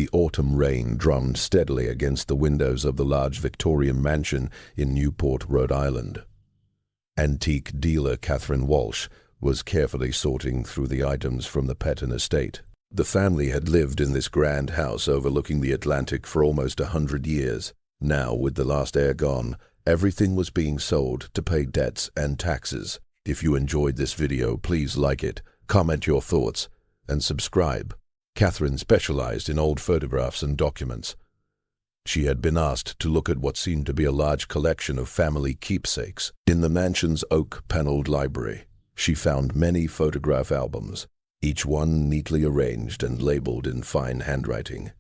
The autumn rain drummed steadily against the windows of the large Victorian mansion in Newport, Rhode Island. Antique dealer Catherine Walsh was carefully sorting through the items from the Peton estate. The family had lived in this grand house overlooking the Atlantic for almost 100 years. Now, with the last heir gone, everything was being sold to pay debts and taxes. If you enjoyed this video, please like it, comment your thoughts, and subscribe. Catherine specialized in old photographs and documents. She had been asked to look at what seemed to be a large collection of family keepsakes. In the mansion's oak-paneled library, she found many photograph albums, each one neatly arranged and labeled in fine handwriting.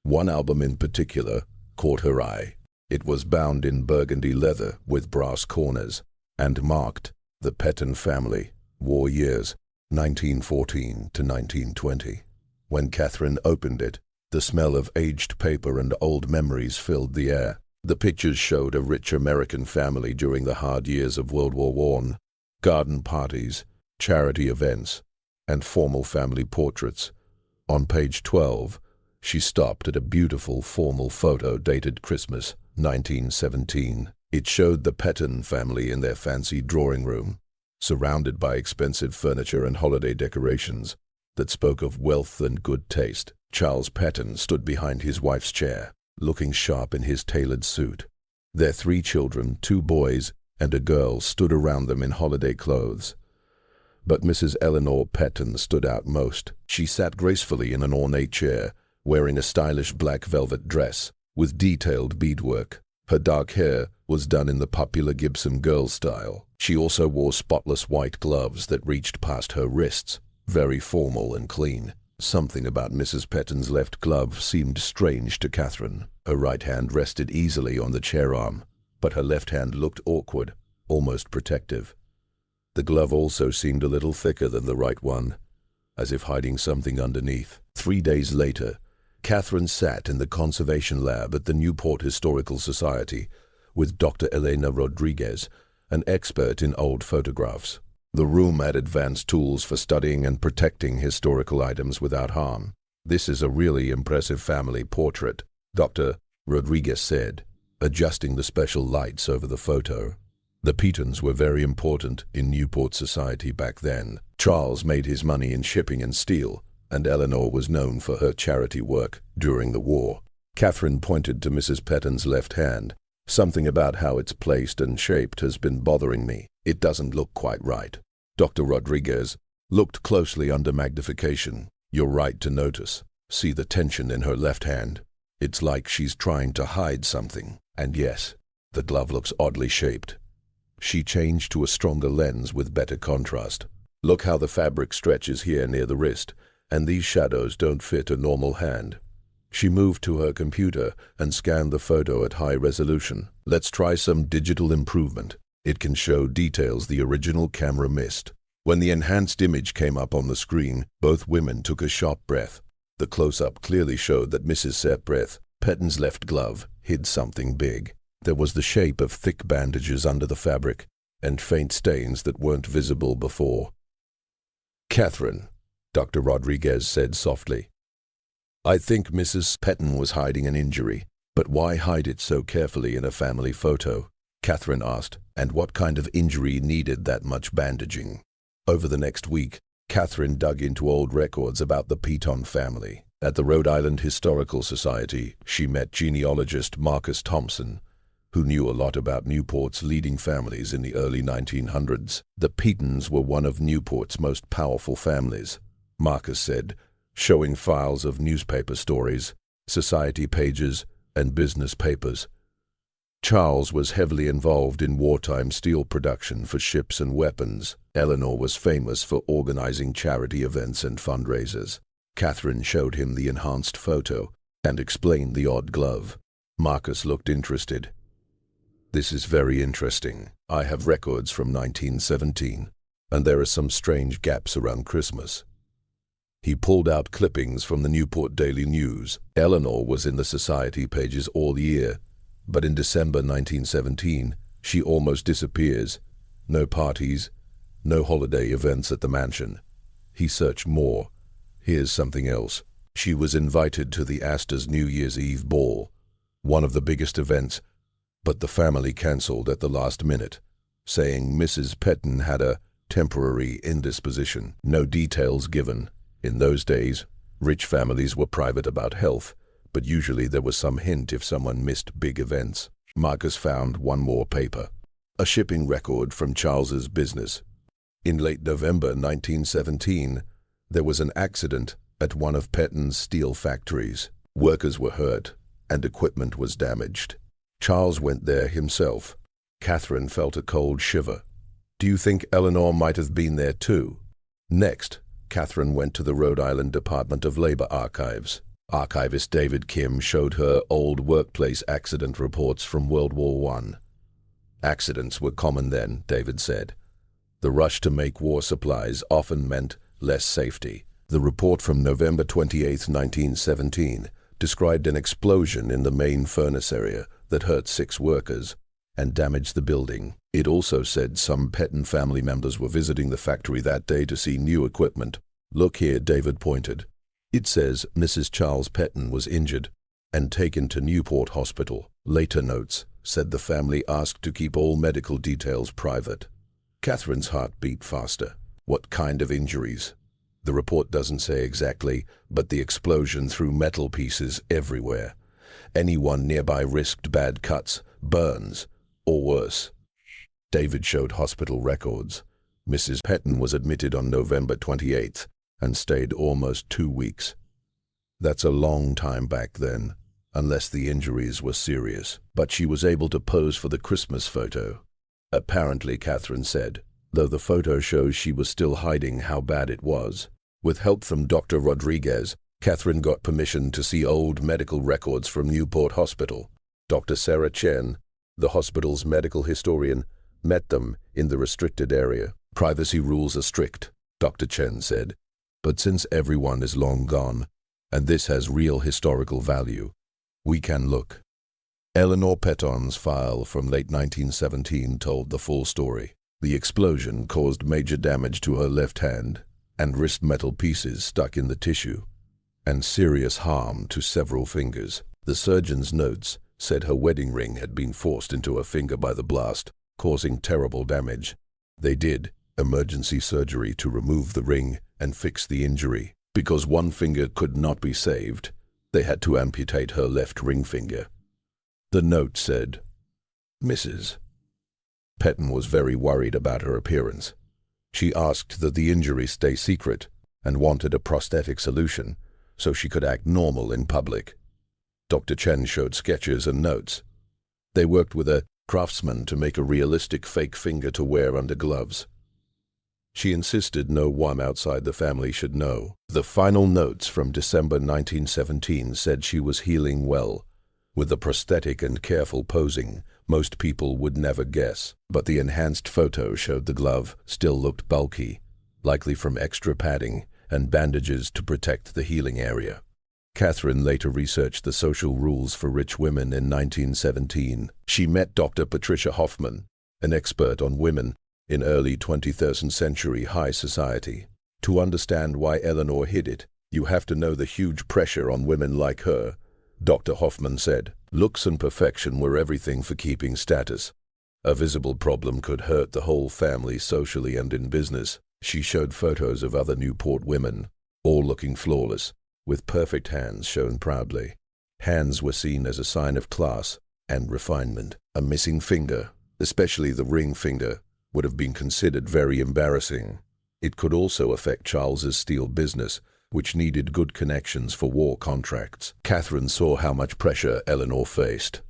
One album in particular caught her eye. It was bound in burgundy leather with brass corners and marked "The Peton Family, War Years, 1914 to 1920. When Catherine opened it, the smell of aged paper and old memories filled the air. The pictures showed a rich American family during the hard years of World War I, garden parties, charity events, and formal family portraits. On page 12, she stopped at a beautiful formal photo dated Christmas, 1917. It showed the Peton family in their fancy drawing room, surrounded by expensive furniture and holiday decorations that spoke of wealth and good taste. Charles Peton stood behind his wife's chair, looking sharp in his tailored suit. Their 3 children, 2 boys and a girl, stood around them in holiday clothes. But Mrs. Eleanor Peton stood out most. She sat gracefully in an ornate chair, wearing a stylish black velvet dress with detailed beadwork. Her dark hair was done in the popular Gibson girl style. She also wore spotless white gloves that reached past her wrists, very formal and clean. Something about Mrs. Peton's left glove seemed strange to Catherine. Her right hand rested easily on the chair arm, but her left hand looked awkward, almost protective. The glove also seemed a little thicker than the right one, as if hiding something underneath. 3 days later, Catherine sat in the conservation lab at the Newport Historical Society with Dr. Elena Rodriguez, an expert in old photographs. The room had advanced tools for studying and protecting historical items without harm. "This is a really impressive family portrait," Dr. Rodriguez said, adjusting the special lights over the photo. The Petons were very important in Newport society back then. Charles made his money in shipping and steel, and Eleanor was known for her charity work during the war. Catherine pointed to Mrs. Peton's left hand. "Something about how it's placed and shaped has been bothering me. It doesn't look quite right." Dr. Rodriguez looked closely under magnification. "You're right to notice. See the tension in her left hand? It's like she's trying to hide something. And yes, the glove looks oddly shaped." She changed to a stronger lens with better contrast. "Look how the fabric stretches here near the wrist, and these shadows don't fit a normal hand." She moved to her computer and scanned the photo at high resolution. "Let's try some digital improvement. It can show details the original camera missed." When the enhanced image came up on the screen, both women took a sharp breath. The close-up clearly showed that Mrs. Peton's left glove hid something big. There was the shape of thick bandages under the fabric, and faint stains that weren't visible before. "Catherine," Dr. Rodriguez said softly, "I think Mrs. Peton was hiding an injury, but why hide it so carefully in a family photo?" Catherine asked, "and what kind of injury needed that much bandaging?" Over the next week, Catherine dug into old records about the Peton family. At the Rhode Island Historical Society, she met genealogist Marcus Thompson, who knew a lot about Newport's leading families in the early 1900s. The Petons were one of Newport's most powerful families, Marcus said, showing files of newspaper stories, society pages, and business papers. Charles was heavily involved in wartime steel production for ships and weapons. Eleanor was famous for organizing charity events and fundraisers. Catherine showed him the enhanced photo and explained the odd glove. Marcus looked interested. "This is very interesting. I have records from 1917, and there are some strange gaps around Christmas." He pulled out clippings from the Newport Daily News. Eleanor was in the society pages all year, but in December 1917, she almost disappears. No parties, no holiday events at the mansion. He searched more. "Here's something else." She was invited to the Astor's New Year's Eve ball, one of the biggest events, but the family cancelled at the last minute, saying Mrs. Peton had a temporary indisposition. No details given. In those days, rich families were private about health, but usually there was some hint if someone missed big events. Marcus found one more paper, a shipping record from Charles's business. In late November 1917, there was an accident at one of Peton's steel factories. Workers were hurt, and equipment was damaged. Charles went there himself. Catherine felt a cold shiver. Do you think Eleanor might have been there too? Next, Catherine went to the Rhode Island Department of Labor archives. Archivist David Kim showed her old workplace accident reports from World War I. Accidents were common then, David said. The rush to make war supplies often meant less safety. The report from November 28, 1917, described an explosion in the main furnace area that hurt 6 workers and damaged the building. It also said some Peton family members were visiting the factory that day to see new equipment. Look here, David pointed. It says Mrs. Charles Peton was injured and taken to Newport Hospital. Later notes said the family asked to keep all medical details private. Catherine's heart beat faster. What kind of injuries? The report doesn't say exactly, but the explosion threw metal pieces everywhere. Anyone nearby risked bad cuts, burns, or worse. David showed hospital records. Mrs. Peton was admitted on November 28th and stayed almost 2 weeks. That's a long time back then, unless the injuries were serious. But she was able to pose for the Christmas photo. Apparently, Catherine said, though the photo shows she was still hiding how bad it was. With help from Dr. Rodriguez, Catherine got permission to see old medical records from Newport Hospital. Dr. Sarah Chen, the hospital's medical historian, met them in the restricted area. Privacy rules are strict, Dr. Chen said, but since everyone is long gone, and this has real historical value, we can look. Eleanor Peton's file from late 1917 told the full story. The explosion caused major damage to her left hand, and wrist metal pieces stuck in the tissue, and serious harm to several fingers. The surgeon's notes said her wedding ring had been forced into her finger by the blast, causing terrible damage. They did emergency surgery to remove the ring and fix the injury. Because one finger could not be saved, they had to amputate her left ring finger. The note said, Mrs. Peton was very worried about her appearance. She asked that the injury stay secret and wanted a prosthetic solution so she could act normal in public. Dr. Chen showed sketches and notes. They worked with a craftsman to make a realistic fake finger to wear under gloves. She insisted no one outside the family should know. The final notes from December 1917 said she was healing well. With the prosthetic and careful posing, most people would never guess. But the enhanced photo showed the glove still looked bulky, likely from extra padding and bandages to protect the healing area. Catherine later researched the social rules for rich women in 1917. She met Dr. Patricia Hoffman, an expert on women in early 21st century high society. To understand why Eleanor hid it, you have to know the huge pressure on women like her, Dr. Hoffman said. Looks and perfection were everything for keeping status. A visible problem could hurt the whole family socially and in business. She showed photos of other Newport women, all looking flawless, with perfect hands shown proudly. Hands were seen as a sign of class and refinement. A missing finger, especially the ring finger, would have been considered very embarrassing. It could also affect Charles's steel business, which needed good connections for war contracts. Catherine saw how much pressure Eleanor faced.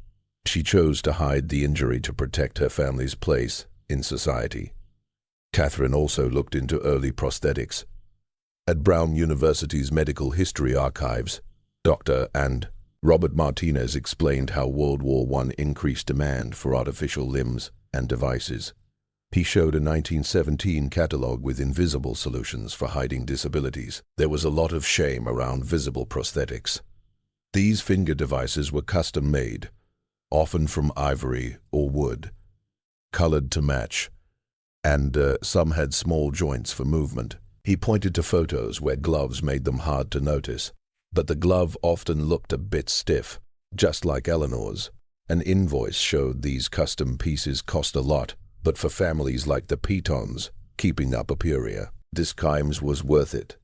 She chose to hide the injury to protect her family's place in society. Catherine also looked into early prosthetics. At Brown University's Medical History Archives, Dr. and Robert Martinez explained how World War I increased demand for artificial limbs and devices. He showed a 1917 catalog with invisible solutions for hiding disabilities. There was a lot of shame around visible prosthetics. These finger devices were custom-made, often from ivory or wood, colored to match, and some had small joints for movement. He pointed to photos where gloves made them hard to notice. but the glove often looked a bit stiff, just like Eleanor's. An invoice showed these custom pieces cost a lot, but for families like the Petons, keeping up appeared. This Kimes was worth it.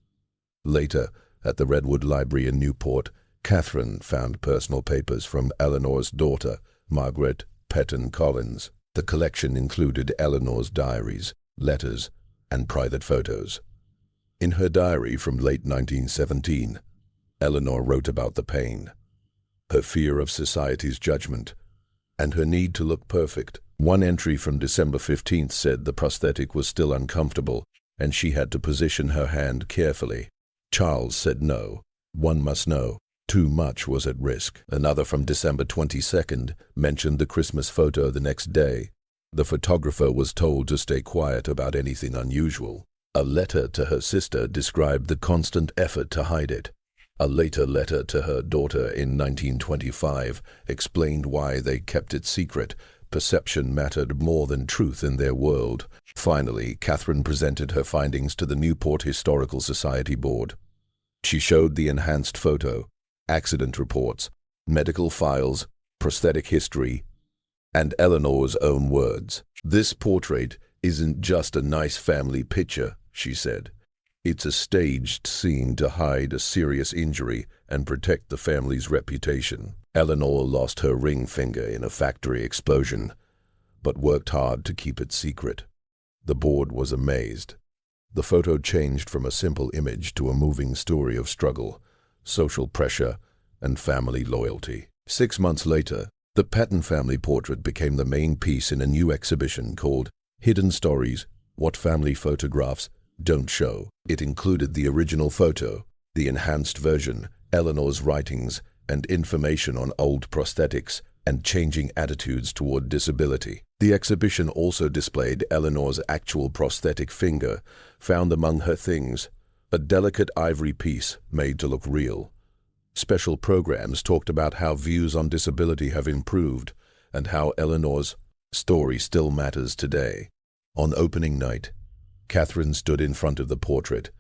Later, at the Redwood Library in Newport, Catherine found personal papers from Eleanor's daughter, Margaret Peton Collins. The collection included Eleanor's diaries, letters, and private photos. In her diary from late 1917, Eleanor wrote about the pain, her fear of society's judgment, and her need to look perfect. One entry from December 15th said the prosthetic was still uncomfortable and she had to position her hand carefully. Charles said no. One must know. Too much was at risk. Another from December 22nd mentioned the Christmas photo the next day. The photographer was told to stay quiet about anything unusual. A letter to her sister described the constant effort to hide it. A later letter to her daughter in 1925 explained why they kept it secret. Perception mattered more than truth in their world. Finally, Catherine presented her findings to the Newport Historical Society Board. She showed the enhanced photo, accident reports, medical files, prosthetic history, and Eleanor's own words. "This portrait isn't just a nice family picture," she said. "It's a staged scene to hide a serious injury and protect the family's reputation." Eleanor lost her ring finger in a factory explosion, but worked hard to keep it secret. The board was amazed. The photo changed from a simple image to a moving story of struggle, social pressure, and family loyalty. 6 months later, the Peton family portrait became the main piece in a new exhibition called Hidden Stories, What Family Photographs Don't Show. It included the original photo, the enhanced version, Eleanor's writings, and information on old prosthetics and changing attitudes toward disability. The exhibition also displayed Eleanor's actual prosthetic finger, found among her things, a delicate ivory piece made to look real. Special programs talked about how views on disability have improved and how Eleanor's story still matters today. On opening night, Catherine stood in front of the portrait,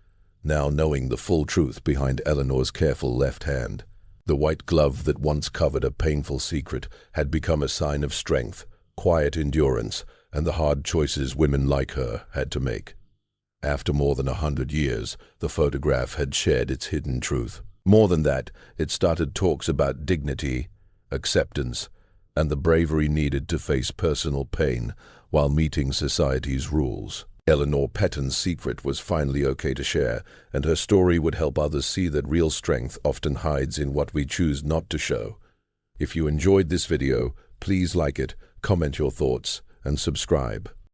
now knowing the full truth behind Eleanor's careful left hand. The white glove that once covered a painful secret had become a sign of strength, quiet endurance, and the hard choices women like her had to make. After more than 100 years, the photograph had shared its hidden truth. More than that, it started talks about dignity, acceptance, and the bravery needed to face personal pain while meeting society's rules. Eleanor Peton's secret was finally okay to share, and her story would help others see that real strength often hides in what we choose not to show. If you enjoyed this video, please like it, comment your thoughts, and subscribe.